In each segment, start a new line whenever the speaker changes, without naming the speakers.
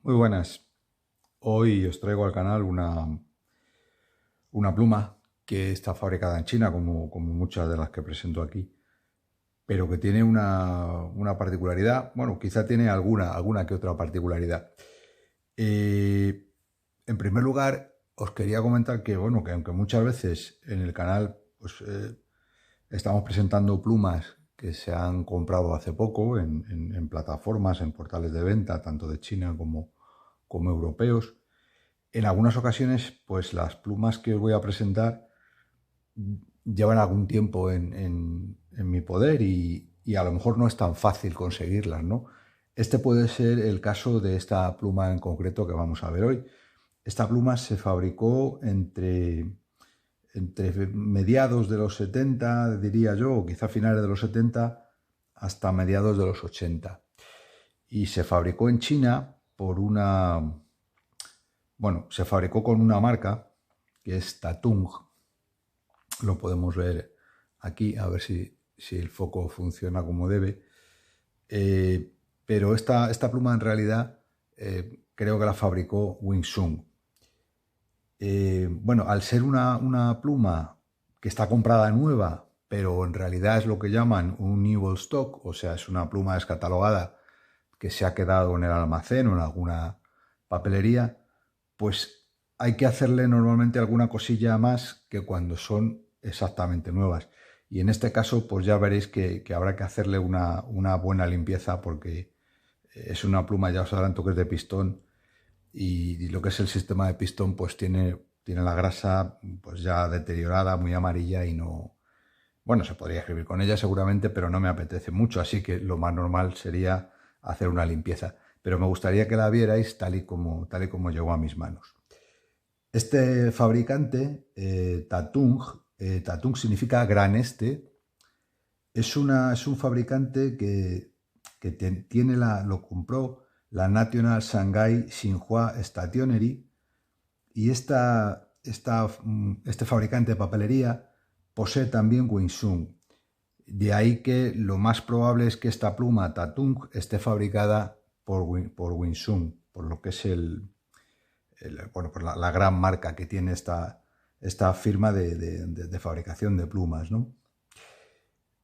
Muy buenas. Hoy os traigo al canal una pluma que está fabricada en China, como muchas de las que presento aquí, pero que tiene una particularidad. Bueno, quizá tiene alguna que otra particularidad. Eh, en primer lugar, os quería comentar que, bueno, que aunque muchas veces en el canal pues, estamos presentando plumas que se han comprado hace poco en plataformas, en portales de venta, tanto de China como europeos. En algunas ocasiones, pues las plumas que os voy a presentar llevan algún tiempo en mi poder y a lo mejor no es tan fácil conseguirlas, ¿no? Este puede ser el caso de esta pluma en concreto que vamos a ver hoy. Esta pluma se fabricó entre mediados de los 70, diría yo, o quizá finales de los 70, hasta mediados de los 80. Y se fabricó en China se fabricó con una marca que es Tatung. Lo podemos ver aquí, a ver si el foco funciona como debe. Pero esta pluma en realidad creo que la fabricó Wing Sung. Bueno, al ser una pluma que está comprada nueva, pero en realidad es lo que llaman un new old stock, o sea, es una pluma descatalogada que se ha quedado en el almacén o en alguna papelería, pues hay que hacerle normalmente alguna cosilla más que cuando son exactamente nuevas. Y en este caso, pues ya veréis que habrá que hacerle una buena limpieza porque es una pluma, ya os adelanto que es de pistón y lo que es el sistema de pistón pues tiene la grasa pues ya deteriorada, muy amarilla y no... Bueno, se podría escribir con ella seguramente, pero no me apetece mucho, así que lo más normal sería hacer una limpieza. Pero me gustaría que la vierais tal y como llegó a mis manos. Este fabricante, Tatung significa gran este, es un fabricante lo compró la National Shanghai Xinhua Stationery y este fabricante de papelería posee también Wing Sung. De ahí que lo más probable es que esta pluma Tatung esté fabricada por Wing Sung, por lo que es por la gran marca que tiene esta firma de fabricación de plumas, ¿no?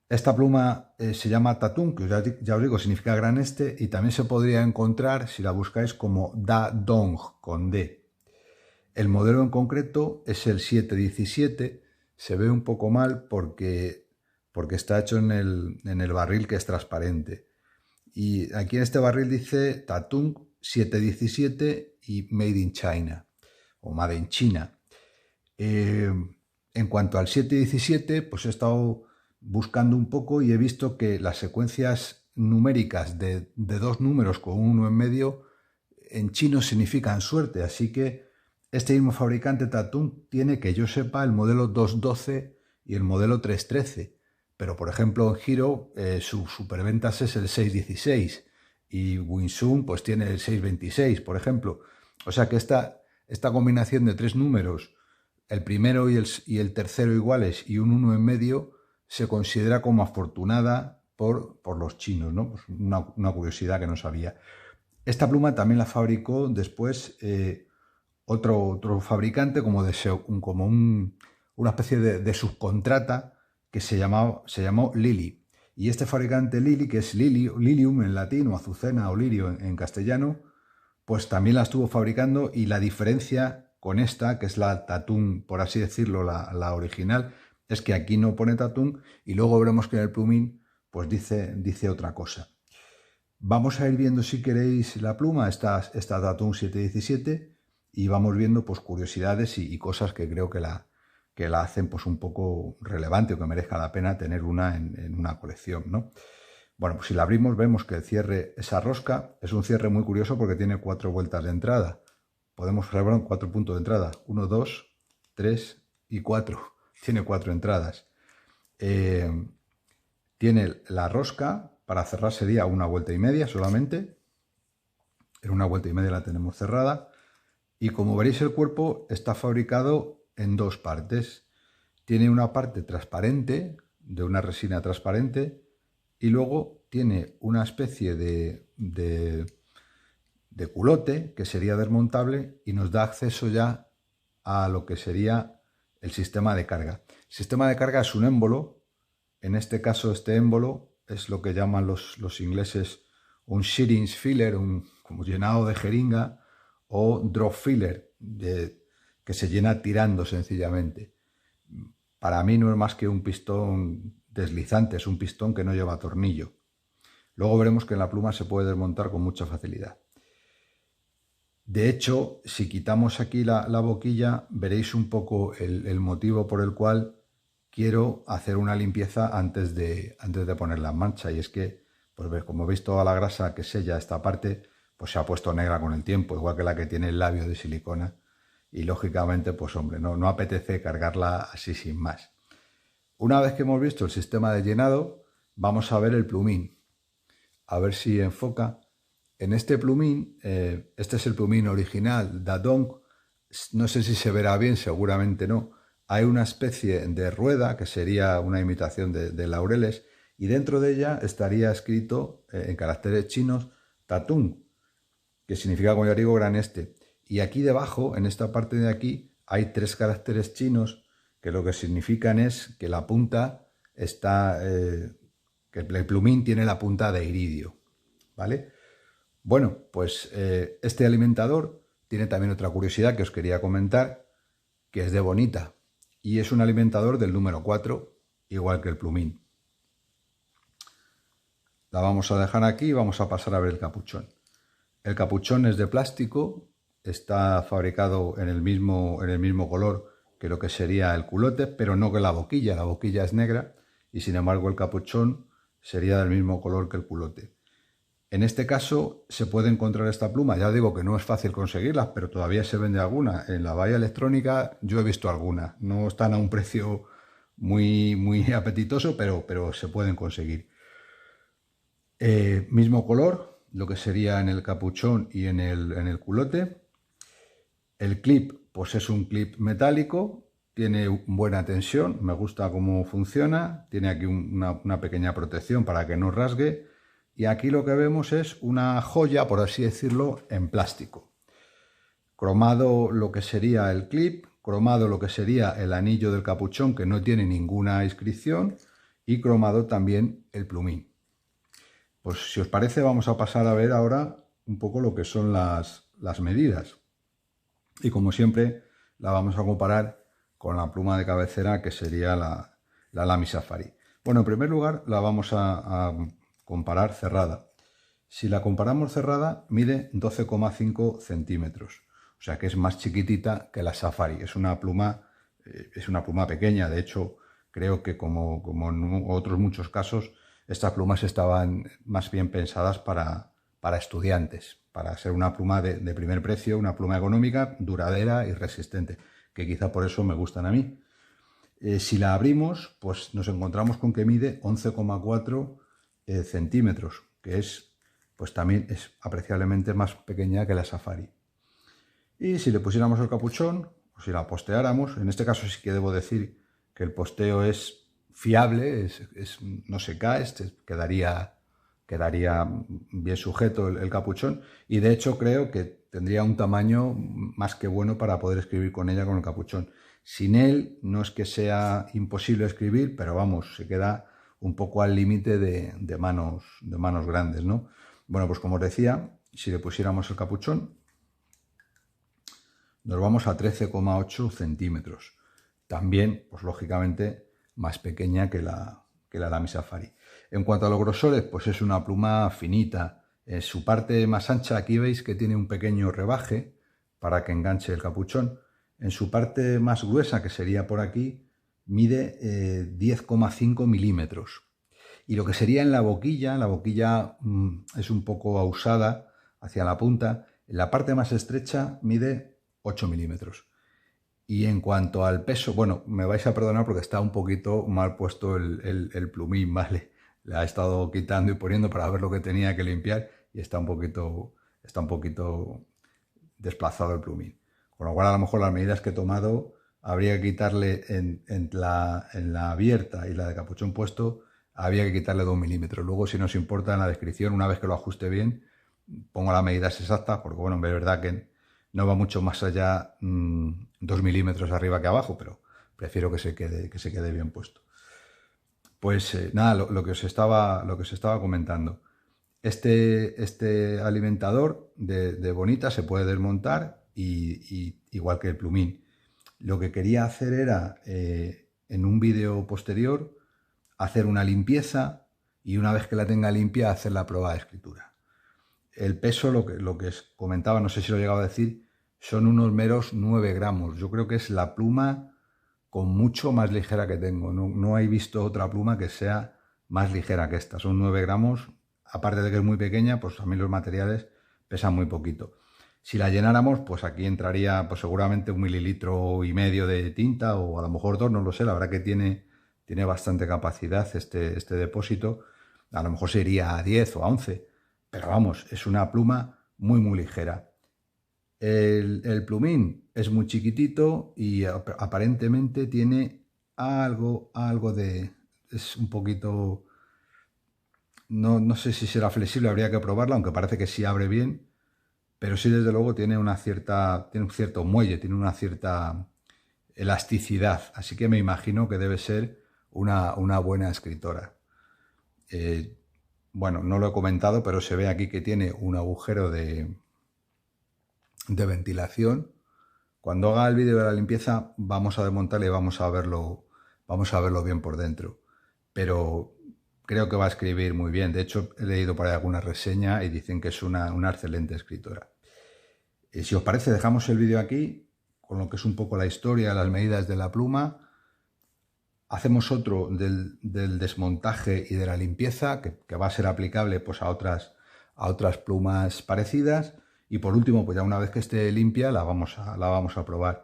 Esta pluma se llama Tatung, que ya os digo, significa gran este, y también se podría encontrar, si la buscáis, como Da Dong, con D. El modelo en concreto es el 717, se ve un poco mal porque está hecho en el barril que es transparente. Y aquí en este barril dice Tatung 717 y Made in China, o Made in China. En cuanto al 717, pues he estado buscando un poco y he visto que las secuencias numéricas de dos números con uno en medio en chino significan suerte, así que este mismo fabricante Tatung tiene, que yo sepa, el modelo 212 y el modelo 313, pero por ejemplo en Giro su superventas es el 616 y Wing Sung pues tiene el 626, por ejemplo. O sea que esta combinación de tres números, el primero y el tercero iguales y un uno en medio, se considera como afortunada por los chinos, ¿no? Pues una curiosidad que no sabía. Esta pluma también la fabricó después otro fabricante una especie de subcontrata que se llamó Lili. Y este fabricante Lili, que es Lilium en latín o azucena o lirio en castellano, pues también la estuvo fabricando, y la diferencia con esta, que es la Tatung, por así decirlo, la original, es que aquí no pone Tatung y luego veremos que en el plumín pues dice otra cosa. Vamos a ir viendo, si queréis, la pluma, esta Tatung 717, y vamos viendo pues curiosidades y cosas que creo que la hacen pues un poco relevante o que merezca la pena tener una en una colección, ¿no? Bueno, pues si la abrimos vemos que el cierre, esa rosca, es un cierre muy curioso porque tiene 4 vueltas de entrada. Podemos observar 4 puntos de entrada. 1, 2, 3 y 4. Tiene 4 entradas. Tiene la rosca, para cerrar sería una vuelta y media solamente. En una vuelta y media la tenemos cerrada. Y como veréis, el cuerpo está fabricado en dos partes. Tiene una parte transparente, de una resina transparente, y luego tiene una especie de de culote, que sería desmontable y nos da acceso ya a lo que sería el sistema de carga. El sistema de carga es un émbolo. En este caso, este émbolo es lo que llaman los ingleses un syringe filler, como llenado de jeringa, o drop filler, que se llena tirando sencillamente. Para mí no es más que un pistón deslizante, es un pistón que no lleva tornillo. Luego veremos que en la pluma se puede desmontar con mucha facilidad. De hecho, si quitamos aquí la boquilla, veréis un poco el motivo por el cual quiero hacer una limpieza antes de ponerla en marcha. Y es que, pues como veis, toda la grasa que sella esta parte, pues se ha puesto negra con el tiempo, igual que la que tiene el labio de silicona. Y lógicamente, pues hombre, no apetece cargarla así sin más. Una vez que hemos visto el sistema de llenado, vamos a ver el plumín. A ver si enfoca. En este plumín, este es el plumín original, Dadong. No sé si se verá bien, seguramente no. Hay una especie de rueda, que sería una imitación de laureles, y dentro de ella estaría escrito en caracteres chinos Tatung, que significa, como ya digo, gran este. Y aquí debajo, en esta parte de aquí, hay 3 caracteres chinos que lo que significan es que la punta está, que el plumín tiene la punta de iridio, ¿vale? Bueno, pues este alimentador tiene también otra curiosidad que os quería comentar, que es de bonita, y es un alimentador del número 4, igual que el plumín. La vamos a dejar aquí y vamos a pasar a ver el capuchón. El capuchón es de plástico, está fabricado en el mismo color que lo que sería el culote, pero no que la boquilla es negra y sin embargo el capuchón sería del mismo color que el culote. En este caso se puede encontrar esta pluma, ya digo que no es fácil conseguirlas, pero todavía se vende alguna. En la valla electrónica yo he visto alguna, no están a un precio muy apetitoso, pero se pueden conseguir. Mismo color, lo que sería en el capuchón y en el culote. El clip, pues es un clip metálico, tiene buena tensión, me gusta cómo funciona, tiene aquí una pequeña protección para que no rasgue. Y aquí lo que vemos es una joya, por así decirlo, en plástico. Cromado lo que sería el clip, cromado lo que sería el anillo del capuchón, que no tiene ninguna inscripción, y cromado también el plumín. Pues si os parece, vamos a pasar a ver ahora un poco lo que son las medidas. Y como siempre, la vamos a comparar con la pluma de cabecera, que sería la Lamy Safari. Bueno, en primer lugar, la vamos a comparar cerrada. Si la comparamos cerrada, mide 12,5 centímetros. O sea que es más chiquitita que la Safari. Es una pluma pequeña. De hecho, creo que como en otros muchos casos, estas plumas estaban más bien pensadas para estudiantes, para ser una pluma de primer precio, una pluma económica, duradera y resistente, que quizá por eso me gustan a mí. Si la abrimos, pues nos encontramos con que mide 11,4 centímetros, que pues también es apreciablemente más pequeña que la Safari. Y si le pusiéramos el capuchón, o si la posteáramos, en este caso sí que debo decir que el posteo es fiable, no se cae, quedaría bien sujeto el capuchón, y de hecho creo que tendría un tamaño más que bueno para poder escribir con ella con el capuchón. Sin él no es que sea imposible escribir, pero vamos, se queda un poco al límite de manos grandes, ¿no? Bueno, pues como os decía, si le pusiéramos el capuchón, nos vamos a 13,8 centímetros. También, pues lógicamente, más pequeña que la Lamy Safari. En cuanto a los grosores, pues es una pluma finita. En su parte más ancha, aquí veis que tiene un pequeño rebaje para que enganche el capuchón. En su parte más gruesa, que sería por aquí, mide 10,5 milímetros. Y lo que sería en la boquilla es un poco ahusada hacia la punta. En la parte más estrecha mide 8 milímetros. Y en cuanto al peso, bueno, me vais a perdonar porque está un poquito mal puesto el plumín, ¿vale? La he estado quitando y poniendo para ver lo que tenía que limpiar y está un poquito desplazado el plumín. Con lo cual, a lo mejor las medidas que he tomado habría que quitarle en la abierta y la de capuchón puesto, había que quitarle 2 milímetros. Luego, si nos importa, en la descripción, una vez que lo ajuste bien, pongo las medidas exactas, porque bueno, es verdad que no va mucho más allá 2 milímetros arriba que abajo, pero prefiero que se quede bien puesto. Pues nada, lo que os estaba comentando. Este alimentador de Bonita se puede desmontar y igual que el plumín. Lo que quería hacer era, en un vídeo posterior, hacer una limpieza y una vez que la tenga limpia, hacer la prueba de escritura. El peso, lo que os comentaba, no sé si lo he llegado a decir, son unos meros 9 gramos. Yo creo que es la pluma con mucho más ligera que tengo. No he visto otra pluma que sea más ligera que esta. Son 9 gramos. Aparte de que es muy pequeña, pues también los materiales pesan muy poquito. Si la llenáramos, pues aquí entraría pues seguramente 1,5 mililitros de tinta o a lo mejor 2, no lo sé. La verdad que tiene bastante capacidad este depósito. A lo mejor sería a 10 o a 11, pero vamos, es una pluma muy ligera. El plumín es muy chiquitito y aparentemente tiene algo de... es un poquito... No sé si será flexible, habría que probarla, aunque parece que sí abre bien, pero sí desde luego tiene un cierto muelle, tiene una cierta elasticidad, así que me imagino que debe ser una buena escritora. Bueno, no lo he comentado, pero se ve aquí que tiene un agujero de ventilación. Cuando haga el vídeo de la limpieza vamos a desmontarle y vamos a verlo bien por dentro. Pero creo que va a escribir muy bien. De hecho, he leído por ahí alguna reseña y dicen que es una excelente escritora. Si os parece, dejamos el vídeo aquí, con lo que es un poco la historia, las medidas de la pluma. Hacemos otro del desmontaje y de la limpieza, que va a ser aplicable pues, a otras plumas parecidas. Y por último, pues ya una vez que esté limpia, la vamos a probar.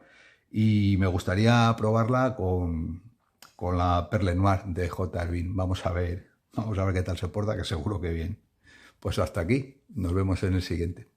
Y me gustaría probarla con la Perle Noir de J. Albin. Vamos a ver qué tal se porta, que seguro que bien. Pues hasta aquí, nos vemos en el siguiente.